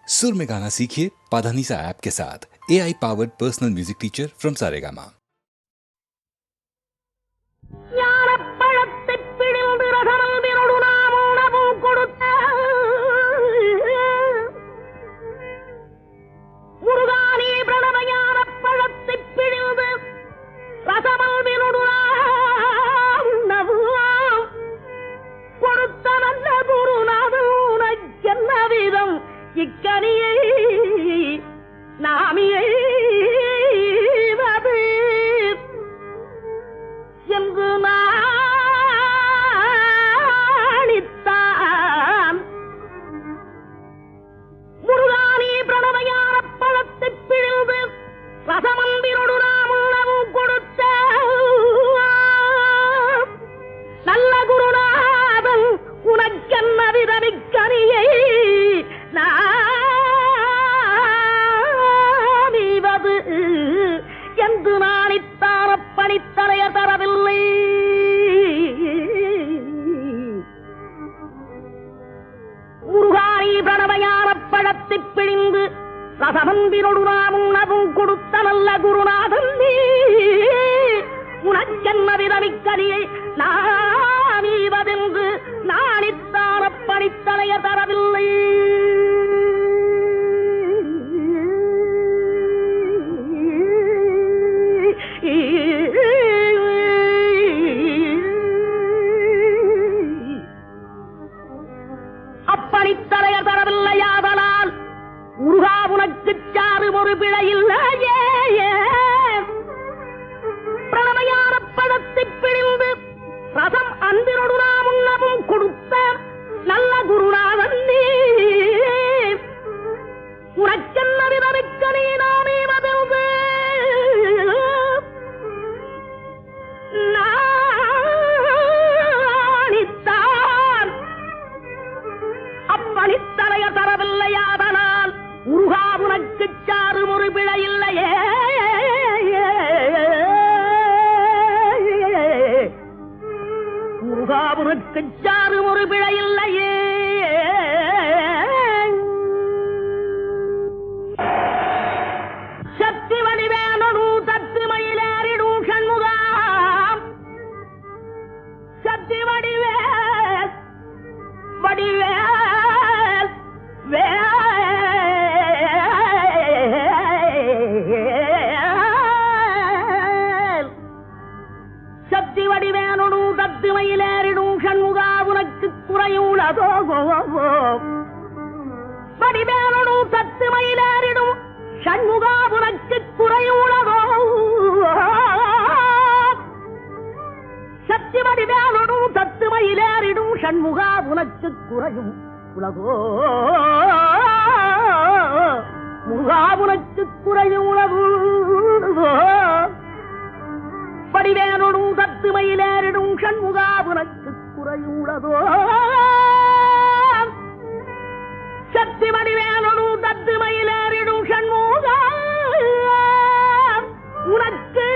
सुर में गाना सीखिए पाधानीसा ऐप के साथ। AI powered personal music teacher from Saregama. இக்கனியை நாமியை என்று நாணித்தான் முருகானி பிரணவயான பழத்தை பிழிந்து ரசமந்திரோடு நாம் உணவும் கொடுத்த நல்ல குருநாதன் உனக்கென்ன விதமிக்கனியை நாமிவது என்று நாணித்தார பணித்தலைய தரவில்லை. முருகானி பிரணவயான பழத்தை பிழிந்து ரசமந்திரோடு நாம் உணவும் கொடுத்த நல்ல குருநாதன் நீ உனக்கென்ன விதமிக்கனியை நாமிவதென்று நாணித்தார பணித்தலைய தரவில்லை. அப்பணித்தலைய தரவில்லையாதலால் முருகா உனக்கு சாறு ஒரு பிழையில்லையே. பிரணமையான பழத்தை பிழிந்து ரசம் அன்பினோடு நாம் உண்ணவும் கொடுத்த நல்ல குருநாதன் நீ உனக்கென்ன விதமிக்க நீ நாமே மதில்து நாணித்தான் அப்பணித்தலைய தரவில்லையாதனால் முருகா உனக்கு சாறு ஒரு பிழையில்லையே. முருகாவுக்கு சாறு ஒரு பிழையில்லையே. சக்தி வடிவேனு தத்து மயிலேறிடும் சண்முகாம் சக்தி வடிவேல் வடிவேல் வேல் சக்தி வடிவேனு தத்து மயிலேறிடும் சண்முகா உனக்கு குறையுள்ளதோ. வடிவேனு தத்து மயிலேறிடும் சண்முகா உனக்கு குறையுள்ளதோ. சக்தி வடிவேனு தத்து மயிலேறிடும் சண்முகா உனக்கு குறையும் உலகோ. முருகா உனக்கு குறையும் உலகோ. வடிவேனு தத்து மயிலேறிடும் சண்முகா உனக்கு குறையுள்ளதோ. சக்தி வடிவேனு தத்து மயிலேறிடும் சண்முகா உனக்கு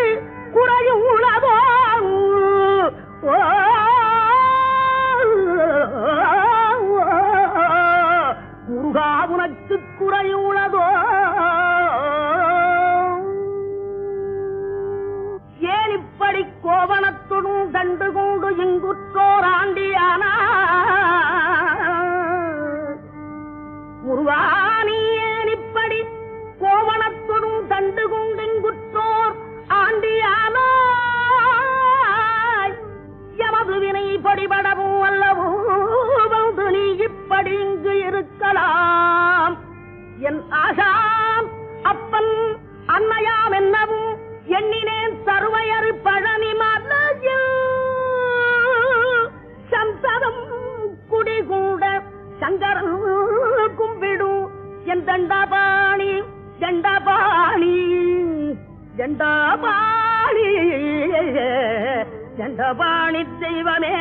குறையுள்ளதோ. முருகா உனக்கு குறையுள்ளதோ. ஏன் இப்படி கோவணத்துடன் தண்டு கொண்டு இங்குற்றோர் ஆண்டியானா முருகானி ஏன் இப்படி கோவணத்துடன் தண்டு கொண்டு இங்குற்றோர் ஆண்டியானா எமது வினை படிபடவும் அல்லவோ வந்து நீ இப்படி இங்கு இருக்கலாம். என் ஆசாம் அப்பன் அன்னையாம் என்னவும் எண்ணினேன் சர்வையறு பழனி மலையில் சந்ததம் குடிகூட சங்கரன் கும்பிடும் என் தண்டபாணி தண்டபாணி தண்டபாணி தண்டபாணி தெய்வமே.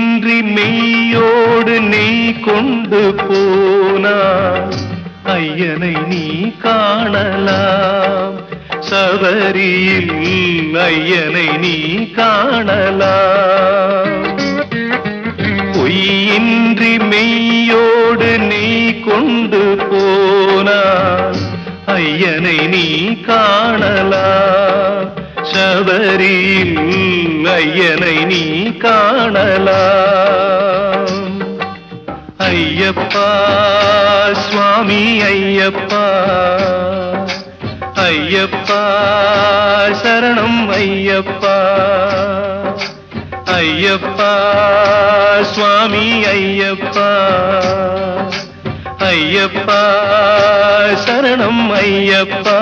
பொய்யின்றி மெய்யோடு நீ கொண்டு போனாய் ஐயனை நீ காணலாம் சபரியில் ஐயனை நீ காணலாம் பொய்யின்றி மெய்யோடு நீ கொண்டு போனாய் ஐயனை நீ காணலாம் சபரியில் ஐயனை நீ காணலாம் ஐயப்பா சுவாமி ஐயப்பா ஐயப்பா சரணம் ஐயப்பா ஐயப்பா சுவாமி ஐயப்பா ஐயப்பா சரணம் ஐயப்பா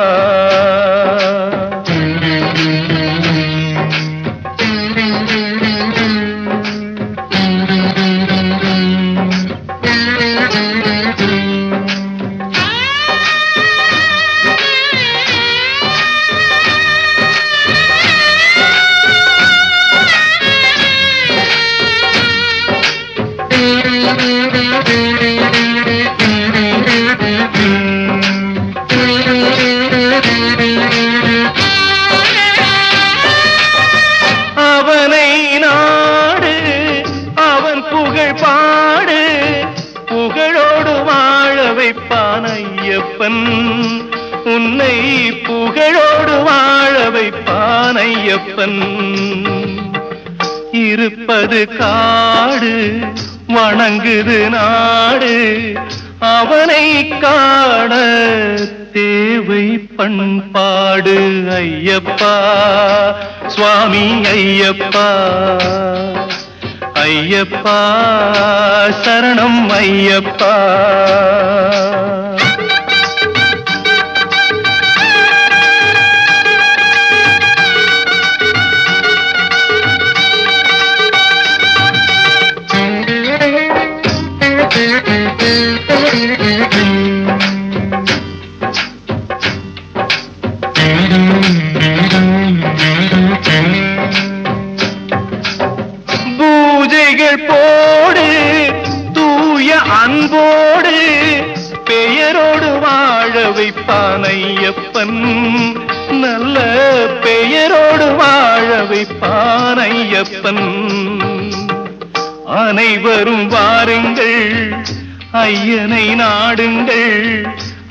அவனை நாடு அவன் புகழ் பாடு புகழோடு வாழ வைப்பான் ஐயப்பன் உன்னை புகழோடு வாழ வைப்பான் ஐயப்பன் இருப்பது காடு வணங்குது நாடு அவனை காண தேவை பண்பாடு ஐயப்பா சுவாமி ஐயப்பா ஐயப்பா சரணம் ஐயப்பா பூஜைகள் போடு தூய அன்போடு பெயரோடு வாழ வைப்பான் ஐயப்பன் நல்ல பெயரோடு வாழ வைப்பான் ஐயப்பன் அனைவரும் வாருங்கள் ஐயனை நாடுங்கள்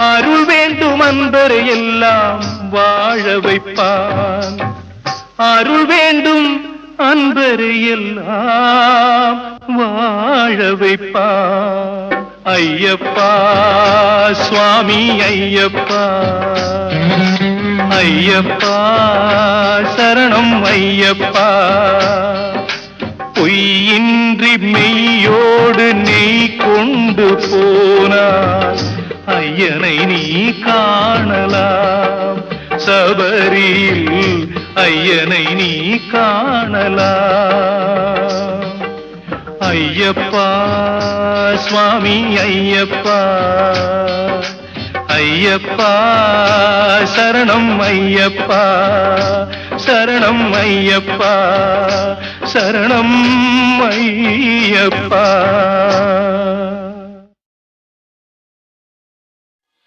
அருள் வேண்டும் அன்பரை எல்லாம் வாழ வைப்பான் அருள் வேண்டும் அன்பரை எல்லாம் வாழ வைப்பான் ஐயப்பா சுவாமி ஐயப்பா ஐயப்பா சரணம் ஐயப்பா பொய்யின்றி மெய்யோடு நெய் கொண்டு போனாய் ஐயனை நீ காணலாம் சபரியில் ஐயனை நீ காணலாம் ஐயப்பா சுவாமி ஐயப்பா ஐயப்பா சரணம் ஐயப்பா சரணம் ஐயப்பா சரணம் ஐயப்பா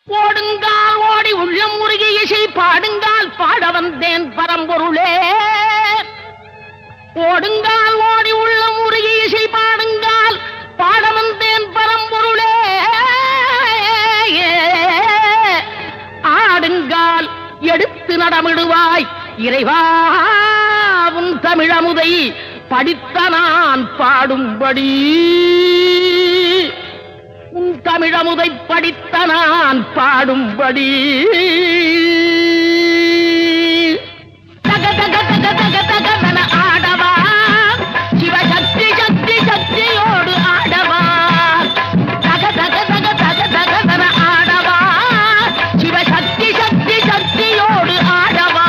ஓடுங்கால் ஓடி உள்ளம் முருகி இசை பாடுங்கால் பாட வந்தேன் பரம்பொருளே ஓடுங்கால் ஓடி உள்ளம் முருகி இசை பாடுங்கால் பாட வந்தேன் பரம்பொருளே ஆடுங்கால் எடுத்து நடமிடுவாய் இறைவா உன் தமிழமுதை படித்த நான் பாடும்படி உன் தமிழமுதை படித்த நான் பாடும்படி தக தக தக தக தகவன ஆடவா சிவசக்தி சக்தி சக்தியோடு ஆடவா தக தக தக தக தகவன ஆடவா சிவசக்தி சக்தி சக்தியோடு ஆடவா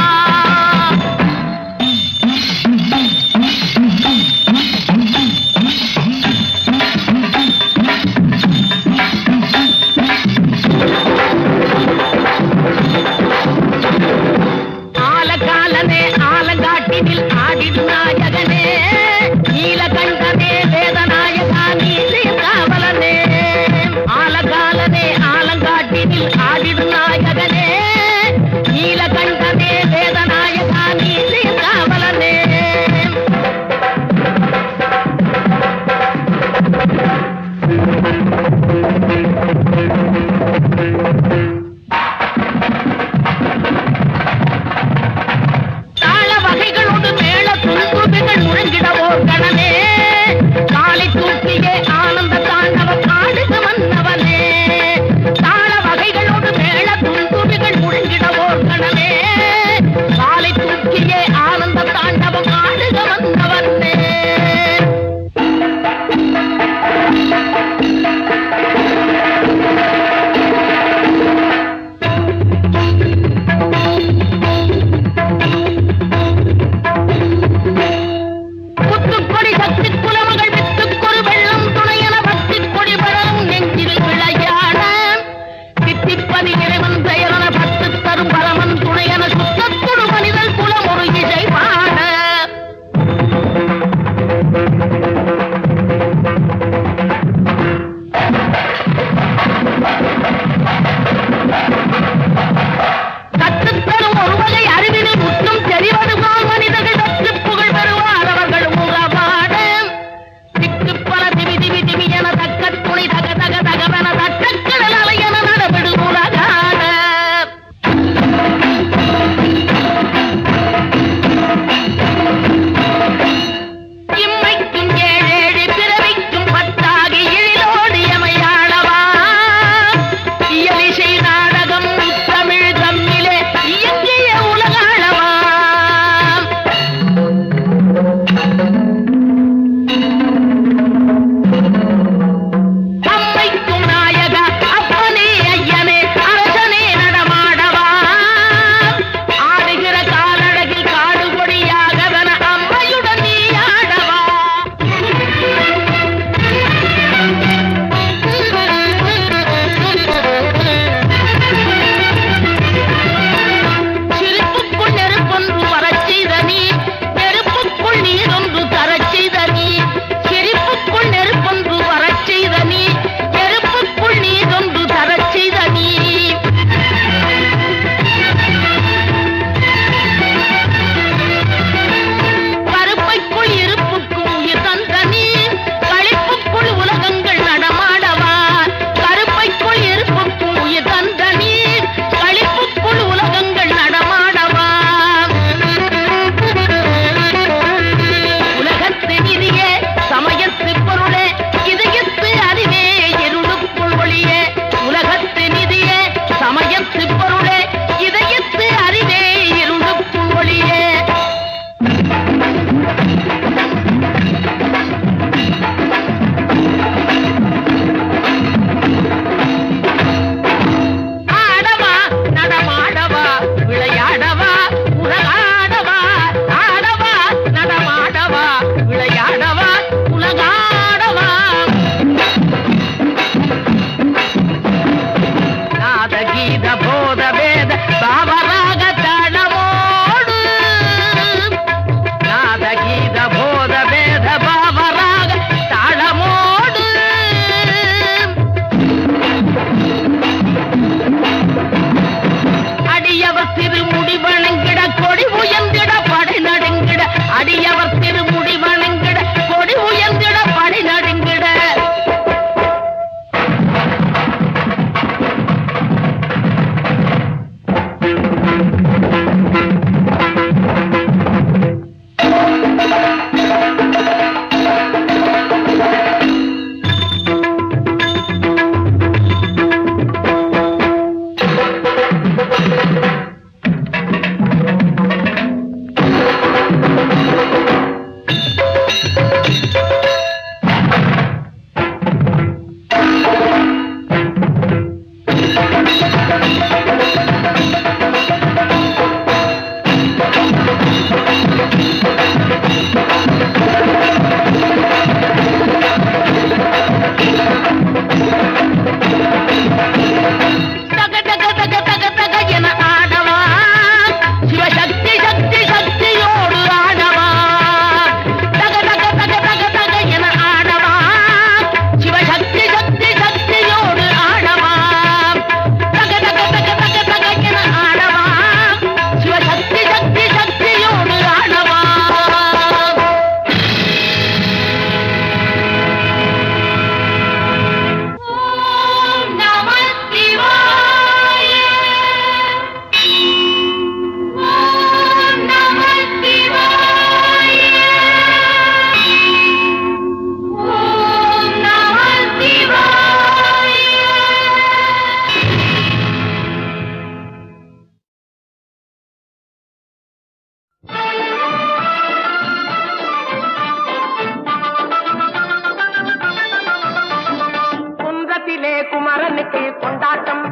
குமரனுக்கு கொண்டாட்டம்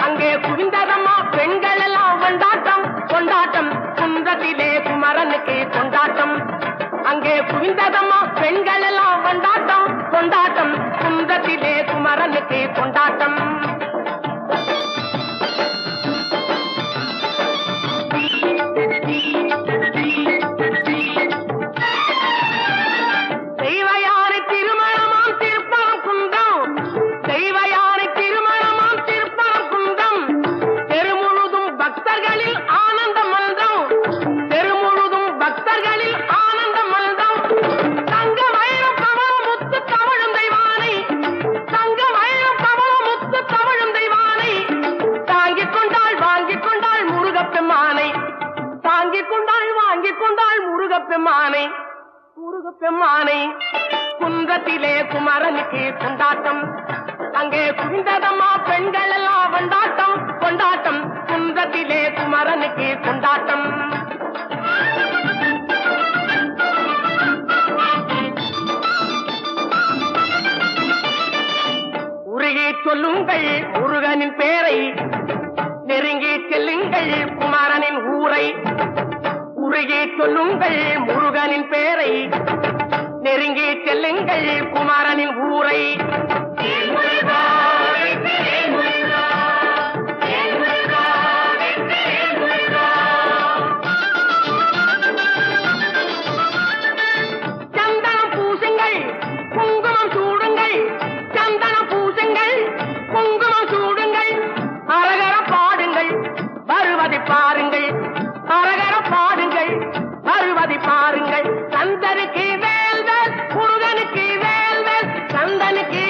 அங்கே குவிந்ததம்மா பெண்கள் எல்லாம் கொண்டாட்டம் கொண்டாட்டம் குன்றத்திலே குமரனுக்கு கொண்டாட்டம் அங்கே குவிந்ததம்மா பெண்கள் எல்லாம் கொண்டாட்டம் கொண்டாட்டம் குன்றத்திலே குமரனுக்கு கொண்டாட்டம் தெய்வயானை திருமணமாம் திருப்பரம் குன்றம் தெய்வயானை திருமணமாம் திருப்பரம் குன்றம் தெருமுழுதும் பக்தர்களில் ஆனந்த மல்தம் தெருமுழுதும் பக்தர்களில் ஆனந்த மல்தம் தங்க வயலும் கமலம் முத்து தவழும் தெய்வானை தங்க வயலும் கமலம் முத்து தவழும் தெய்வானை தாங்கிக் கொண்டாள் வாங்கிக் கொண்டாள் முருகப்பெம்மானை தாங்கிக் கொண்டாள் வாங்கிக் கொண்டாள் முருகப்பெம்மானை முருகப்பெம்மானை குன்றத்திலே குமரனுக்கு கொண்டாட்டம் அங்கே குவிந்ததம்மா பெண்கள் எல்லாம் கொண்டாட்டம் கொண்டாட்டம் குன்றத்திலே குமரனுக்கு கொண்டாட்டம் உருகி சொல்லுங்கள் முருகனின் பேரை நெருங்கி செல்லுங்கள் குமரனின் ஊரை உருகி சொல்லுங்கள் முருகனின் பேரை நெருங்கி செல்லுங்கள் குமரனின் ஊரை சந்தனம் பூசுங்கள் குங்குமம் சூடுங்கள் சந்தனம் பூசுங்கள் குங்குமம் சூடுங்கள் அரகர பாடுங்கள் வருவதை பாருங்கள் அரகர பாடுங்கள் வருவதை பாருங்கள் சந்தனுக்கு வேல்வேல் முருகனுக்கு வேல்வேல் சந்தனுக்கு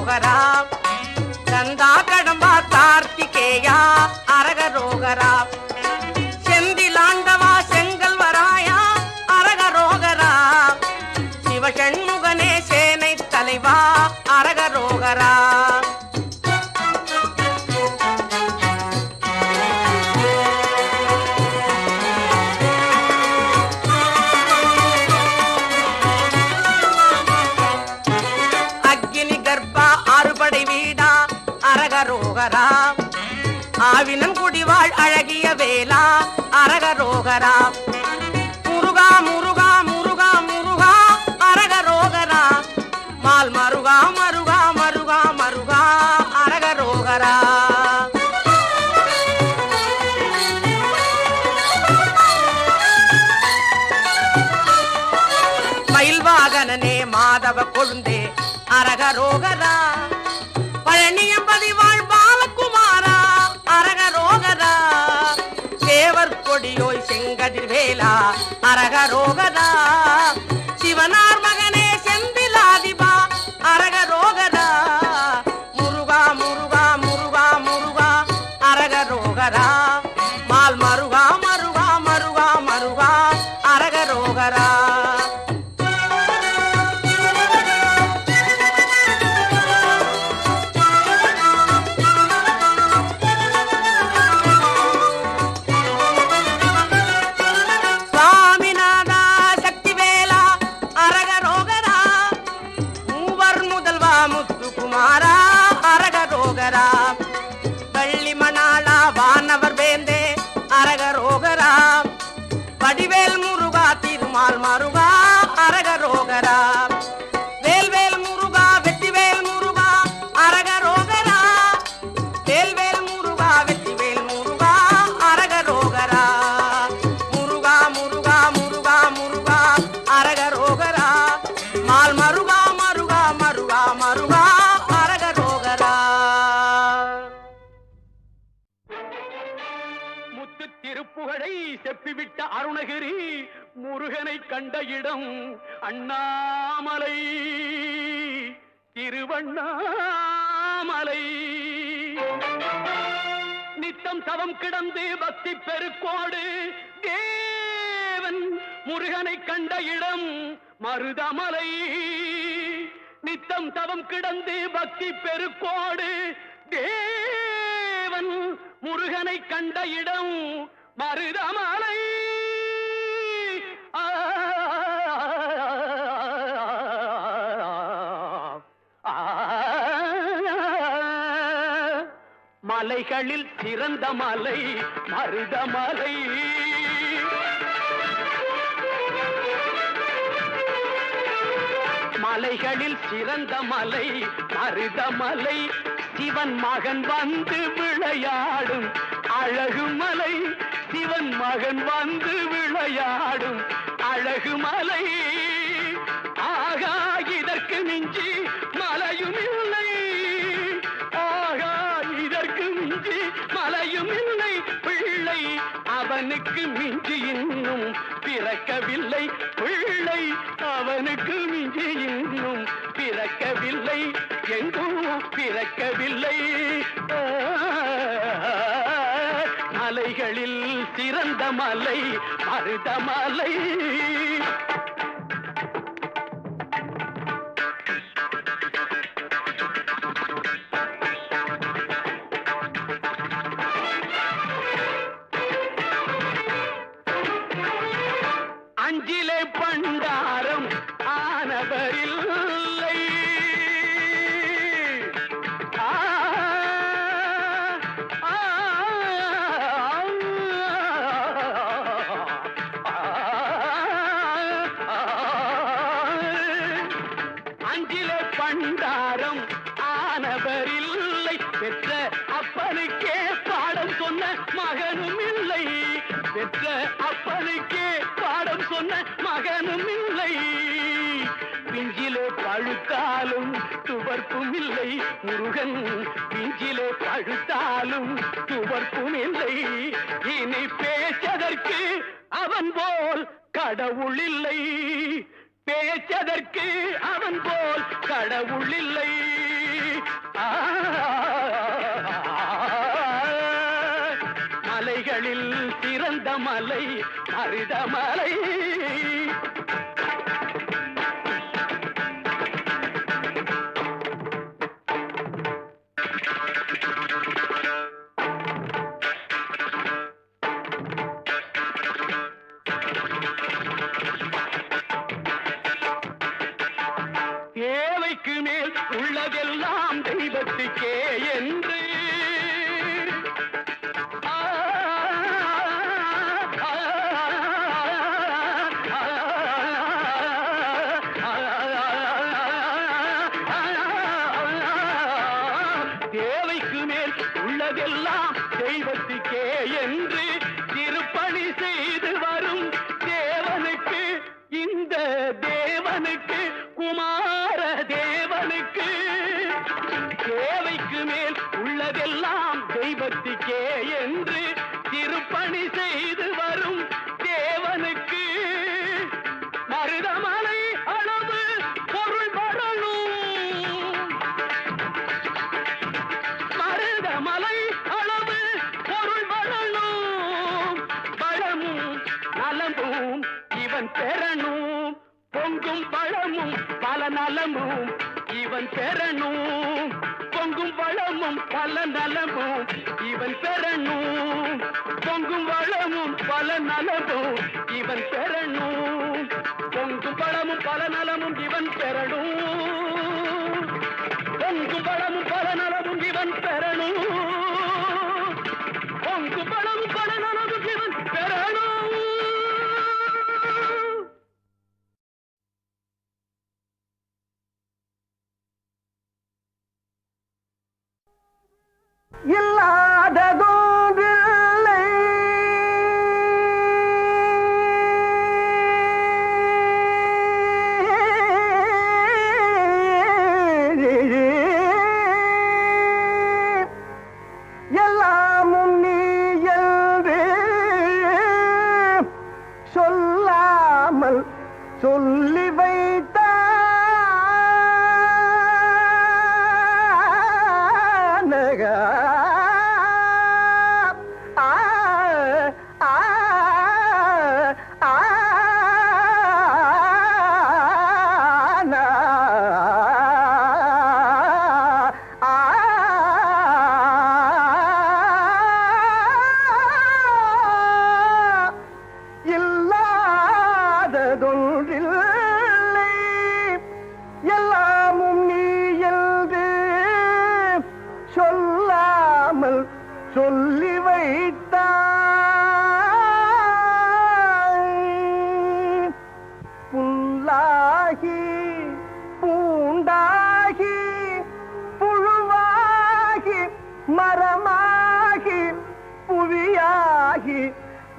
அரகரோகரா கந்தா கடம்பா கார்த்திகேயா அரகரோகரா செந்திலாண்டவா செங்கல் வராயா அரகரோகரா சிவசண்முகனே சேனை தலைவா அரகரோகரா அரகரோகரா ஆவினன் குடிவாள் அழகிய வேலா அரகரோகரா முருகா முருகா முருகா முருகா அரகரோகரா மால் மருகா மருகா மருகா மருகா அரகரோகரா மயில்வாகனனே மாதவ கொழுந்தே அரகரோகரா பழனியம்பதி வாழ் பாலகுமாரா அரகரோகரா தேவர் கொடியோய் செங்கதிர் வேலா அரகரோகரா சிவனார் மகனே செந்திலாதிபா அரகரோகரா முருகா முருகா முருகா முருகா அரகரோகரா மால் மருகா மருகா மருகா மருகா அரகரோகரா பள்ளி மணாளா வானவர் வேந்தே அரகரோகரா வடிவேல் முருகா திருமால் மருகா அரகரோகரா வேல்வேல் முருகா வெற்றிவேல் முருகா அரகரோகரா வேல்வேல் முருகா வெற்றிவேல் முருகா அரகரோகரா முருகா முருகா முருகா முருகா அரகரோகரா மால் மருகா மருகா மருகா மருகா அரகரோகரா திருப்புகழை செப்பிவிட்ட அருணகிரி முருகனை கண்ட இடம் அண்ணாமலை திருவண்ணாமலை நித்தம் தவம் கிடந்து பக்தி பெருக்கோடு தேவன் முருகனை கண்ட இடம் மருதமலை நித்தம் தவம் கிடந்து பக்தி பெருக்கோடு தேவன் முருகனை கண்ட இடம் மருதமலை மலைகளில் சிறந்த மலை மருதமலை மலைகளில் சிறந்த மலை மருதமலை சிவன் மகன் வந்து விளையாடும் அழகு மலை சிவன் மகன் வந்து விளையாடும் அழகு மலை ஆகா இதற்கு மிஞ்சி மலையும் இல்லை ஆகா இதற்கு மிஞ்சி மலையும் இல்லை பிள்ளை அவனுக்கு மிஞ்சி இன்னும் பிறக்கவில்லை பிள்ளை அவனுக்கு மிஞ்சி இன்னும் பிறக்கவில்லை எங்கும் பிறக்கவில்லை மலைகளில் சிறந்த மலை மருதமலை அஞ்சிலே பண்டாரம் ஆனவரில்லை அஞ்சிலே பண்டாரம் ஆனவரில்லை பெற்ற அப்பனுக்கே பாடம் சொன்ன மகனும் இல்லை பெற்ற அப்பனுக்கே பாடம் சொன்ன மகனும் இல்லை பிஞ்சிலே பழுத்தாலும் துவர்ப்பும் இல்லை முருகன் பிஞ்சிலே பழுத்தாலும் துவர்ப்பும் இல்லை இனி பேச்சதற்கு அவன் போல் கடவுள் இல்லை பேச்சதற்கு அவன் போல் கடவுள் இல்லை மலைகளில் சிறந்த மலை மருதமலை. தேவைக்கு மேல் உள்ளதெல்லாம் தெய்வத்துக்கே என்று தேவைக்கு மேல் உள்ளதெல்லாம் தெய்வத்துக்கே என்று திருப்பணி செய்து வரும் தேவனுக்கு, இந்த தேவனுக்கு, குமார தேவனுக்கு தேவைக்கு மேல் உள்ளதெல்லாம் தெய்வத்துக்கே என்று திருப்பணி செய்து வரும் தேவனுக்கு மருதமலை அளவு பொருள் வரணும். மருதமலை அளவு பொருள் வரணும். பழமும் நலமும் இவன் பெறணும். பொங்கும் பழமும் பல நலமும் இவன் பெறணும். பொங்கும் வளமும் பல நலமும் இவன் பெறணும். பொங்கும் வளமும் பல நலமும் இவன் பெறணும். பொங்கும் பழமும் பல நலமும் இவன் பெறணும். பொங்கும் பழமும் பல நலமும் இவன் பெறணும். பொங்கும் பழமும் பல நலமும் இவன் பெறணும். இல்லாததோன்றில்லை எல்லாமும் நீ என்று சொல்லாமல் சொல்லி வைத்தானக. இல்லாததொன்றில்லை எல்லாமும் நீ என்று சொல்லாமல் சொல்லி வைத்தாய். புல்லாகி பூண்டாகி புழுவாகி மரமாகி புவியாகி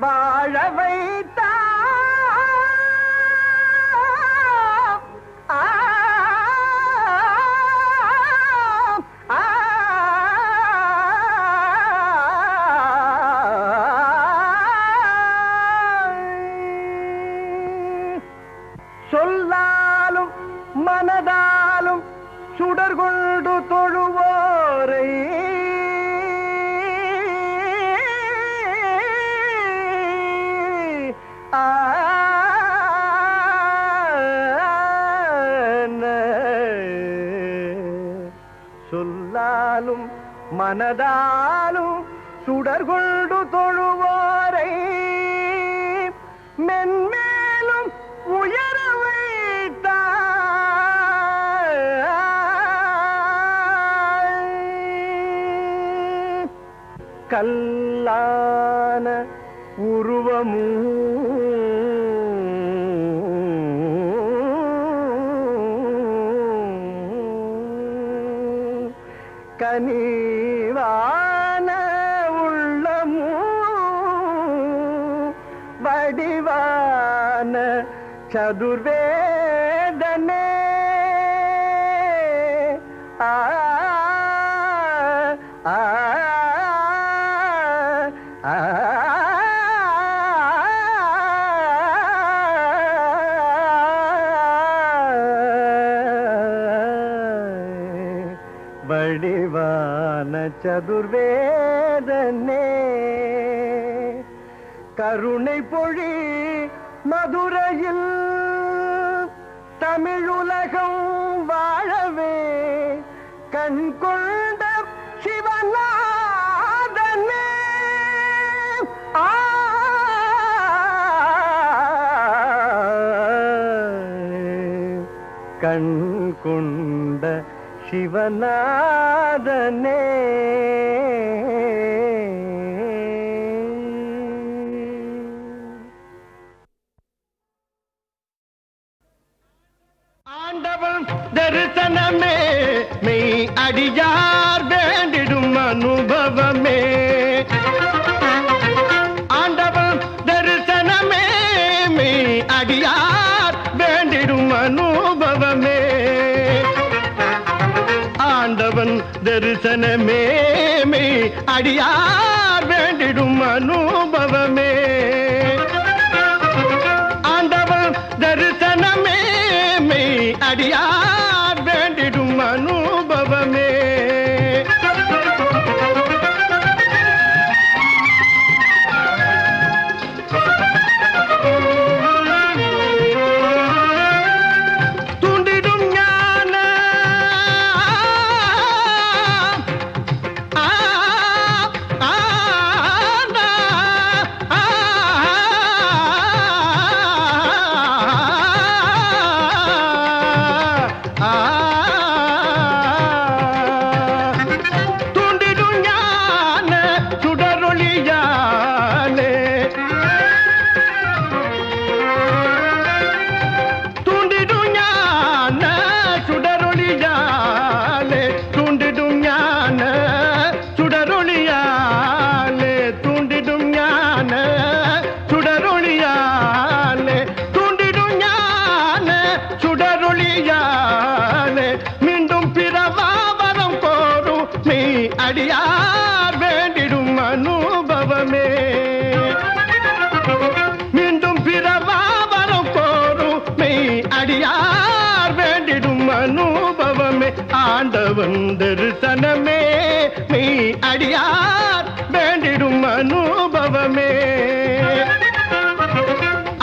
வாழ வைத்தாய். சொல்லாலும் மனதாலும் சுடர் கொண்டு தொழுவோரை சொல்லாலும் மனதாலும் சுடர் கொண்டு தொழுவோரை மென்மேலும் உயர வைத்தாய். கல்லான உருவமும் கனிவான உள்ளமும் வடிவான சதுர்வேதனே. ஆ ஆ ஆ வடிவான சதுர்வேதனே கருணை பொழி மதுரையில் தமிழுலகம் வாழவே கண் கொண்ட சிவநாதனே கண் கொண்ட சிவநாதனே ஆண்டவன் தரிசனமே மெய் அடியார் வேண்டிடும் அனுபவமே ஆண்டவன் தரிசனமே மெய் அடியார் வேண்டிடும் அனுபவமே ஆண்டவன் தரிசனமே மெய் அடியார் வேண்டிடும் அனுபவமே ஆண்டவன் தரிசனமே மெய் அடியார் வேண்டிடும் அனுபவமே தூண்டிடும் ஞான தூண்டிடும் ஞான சுடரொளியாலே தூண்டிடும் ஞான சுடரொளியாலே தூண்டிடும் ஞான சுடரொளியாலே தூண்டிடும் ஞான சுடரொளியாலே தூண்டிடும் ஞான சுடரொளியாலே மீண்டும் பிறவாவரம் கோரும் நீ அடியார் வேண்டிடும் அனுபவமே மீண்டும் பிறவாவரம் கோரும் நீ அடியார் வேண்டிடும் அனுபவமே ஆண்டவன் தரிசனமே நீ அடியார் வேண்டிடும் அனுபவமே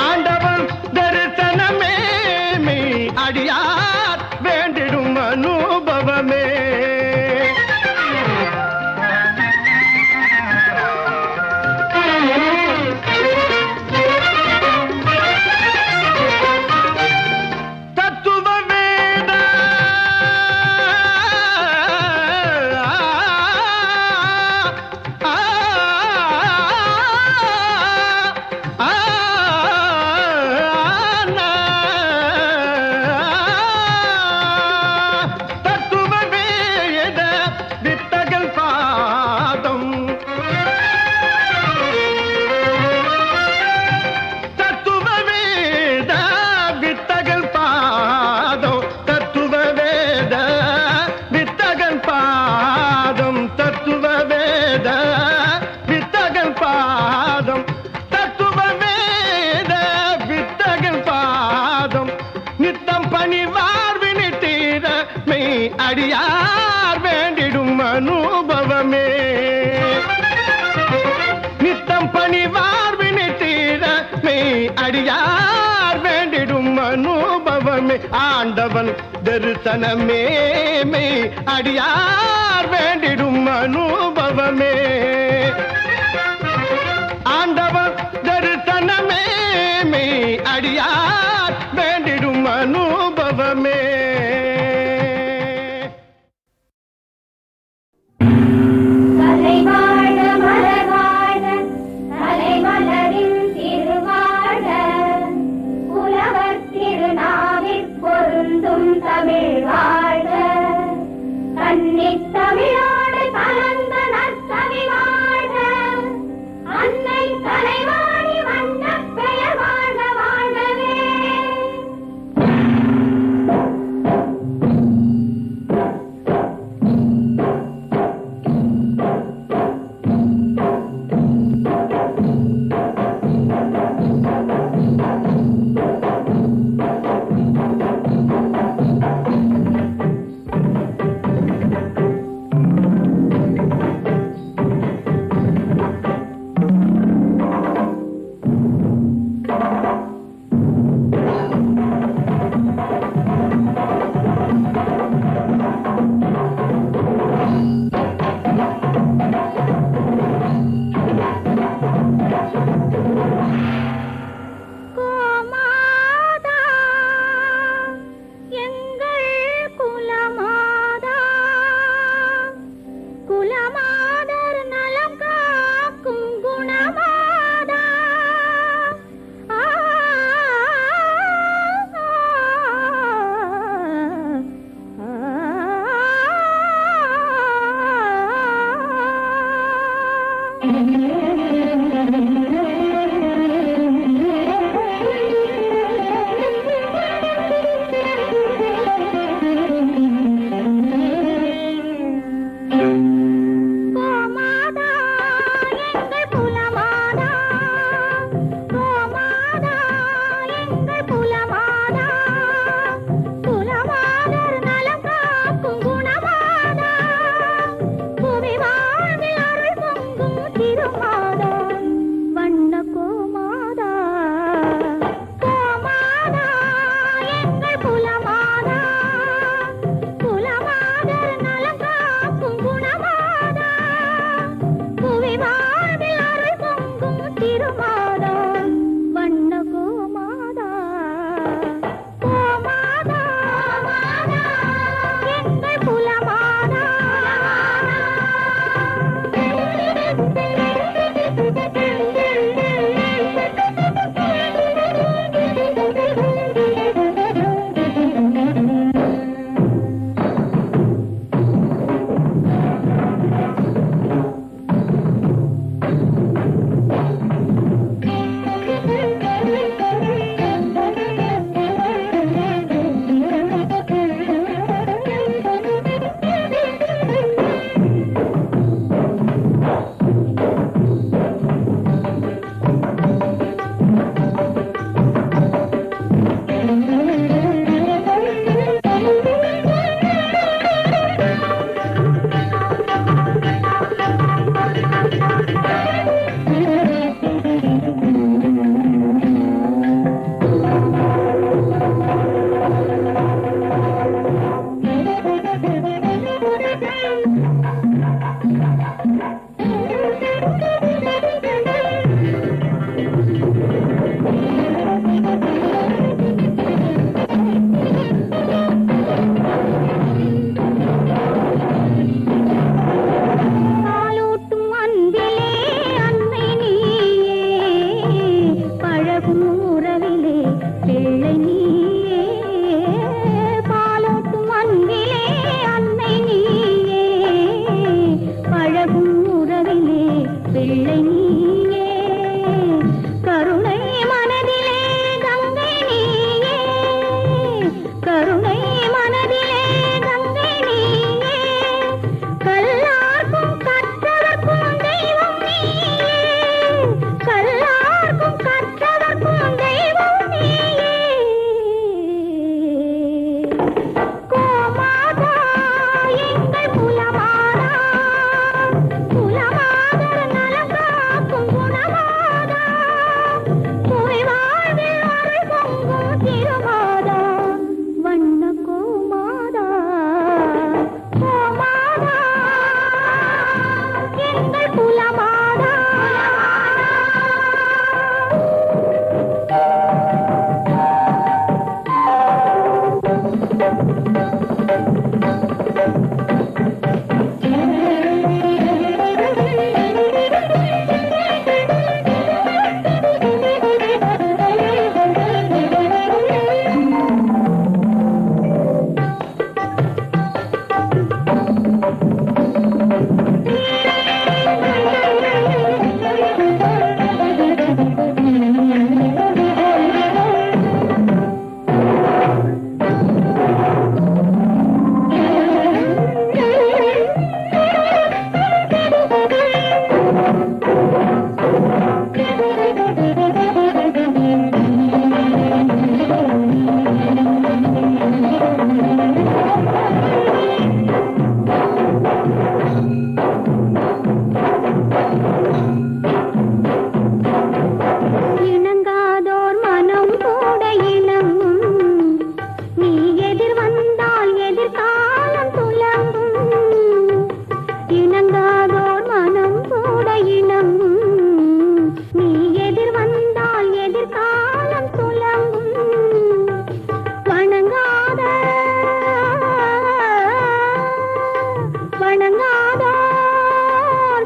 ஆண்டவன் தரிசனமே மெய் அடியார் வேண்டிடும் அனுபவமே தத்துவ வேத தத்துவ வேத வித்தகல் பாதம் தத்துவ வேத வித்தகல் பாதம் தத்துவ வேத வித்தகல் பாதம் தத்துவ வேத வித்தகல் பாதம் தத்துவ வேத வித்தகல் பாதம் நித்தம் பணிவார்வினை தீர மெய் அடியார் வேண்டிடும் அனுபவமே நித்தம் பணிவார்வினை தீர மெய் அடியார் வேண்டிடும் அனுபவமே ஆண்டவன் தரிசனமே மெய் அடியார் வேண்டிடும் அனுபவமே ஆண்டவன் தரிசனமே மெய் அடியார் வேண்டிடும் அனுபவமே தலைவாழ மலர்வாழ தலைமலரின் திருவாழ புலவர் திருநாவிற் பொருந்தும் தமிழ் வாழ கன்னித் தமிழோடு கலந்த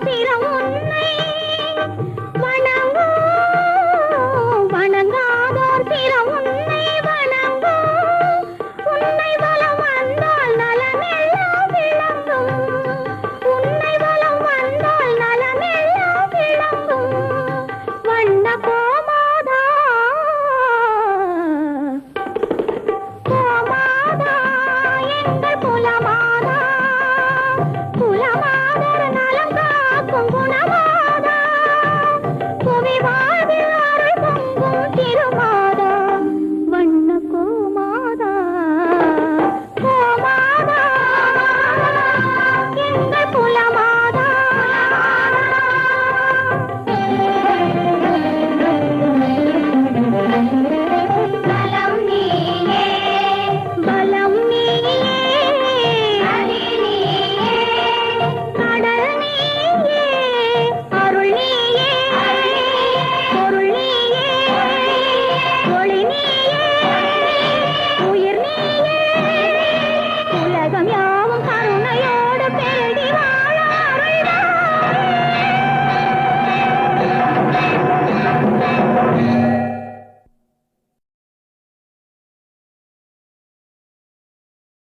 மந்திரம் உன்னை